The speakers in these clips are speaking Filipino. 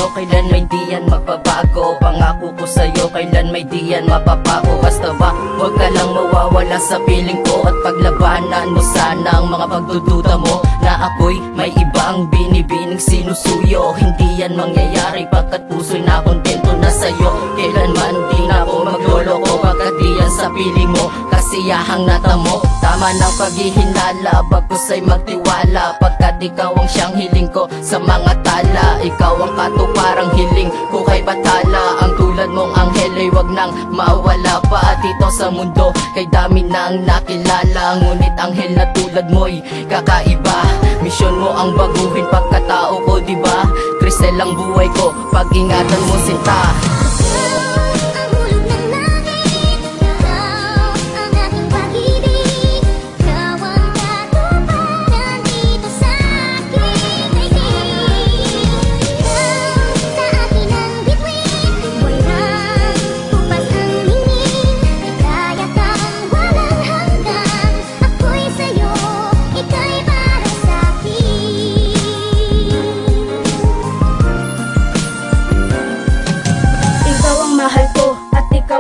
sa'yo, kailan may di yan magbabago. Pangako ko sa'yo, kailan may di yan mapapago. Basta ba, huwag ka lang mawawala sa piling ko, at paglabanan mo sana ang mga pagdududa mo na ako'y may ibang binibining sinusuyo. Hindi yan mangyayari pagkat puso'y nakontento na sa'yo. Kailanman di na ako magloloko pagkat di yan sa piling mo kasiyahang natamo. Tama ng paghihinala, bagkus ay magtiwala, pagkat ikaw ang siyang hiling ko sa mga tala. Ikaw ang katuparang hiling ko kay batala. Ang tulad mong anghel ay wag nang mawala pa dito sa mundo, kay dami nang nakilala. Ngunit anghel na tulad mo'y kakaiba. Misyon mo ang baguhin pagkatao ko, diba? Kristel ang buhay ko, pag-ingatan mo sinta.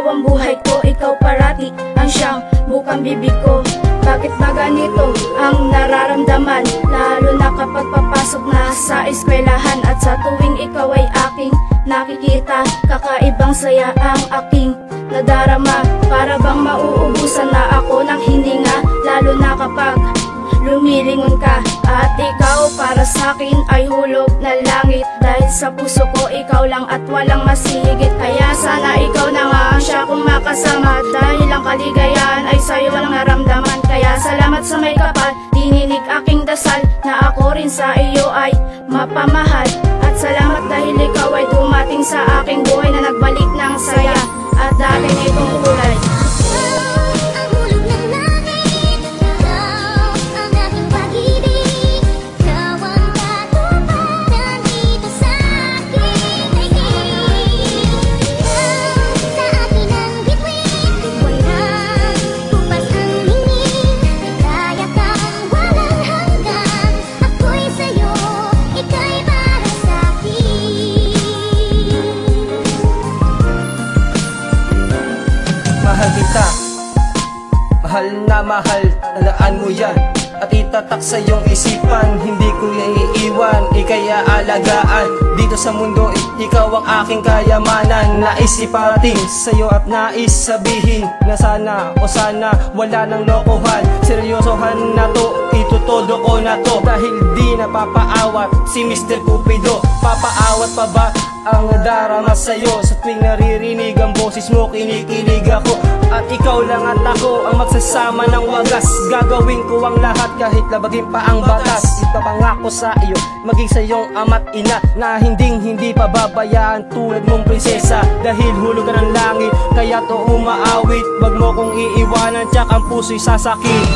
Ang buhay ko, ikaw parati ang siyang bukang bibig ko. Bakit ba ganito ang nararamdaman, lalo na kapag papasok na sa eskwelahan? At sa tuwing ikaw ay aking nakikita, kakaibang saya ang aking nadarama. Para bang mauubusan na ako ng hininga, lalo na kapag lumilingon ka. At ikaw para sa'kin ay hulog na langit, dahil sa puso ko ikaw lang at walang masihigit. Kaya sana ikaw na nga ang siya kong makasama, dahil ang kaligayahan ay sa'yo lang naramdaman. Kaya salamat sa may kapal, dininig aking dasal, na ako rin sa iyo ay mapamahal. At salamat dahil ikaw ay dumating sa aking buhay na nagbalik ng saya at dati nitong kulay. Mahal kita, mahal na mahal, talaan mo yan at itatak sa iyong isipan. Hindi ko iiwan, ika'y aalagaan. Dito sa mundo, ikaw ang aking kayamanan. Nais ipating sa'yo at nais sabihin na sana o sana wala nang lokohan. Seryosohan na to, itutodo ko na to, dahil di napapaawat si Mr. Cupido. Papaawat pa ba ang darama sa'yo? Sa tuwing naririnig ang boses mo, kinikilig ako. At ikaw lang at ako ang magsasama ng wagas. Gagawin ko ang lahat kahit labagin pa ang batas. Ipapangako sa iyo, maging sa iyong ama't ina, na hindi pababayaan tulad mong prinsesa. Dahil hulog ka ng langit, kaya to umaawit. Wag mo kong iiwanan, tsak ang puso'y sasakit.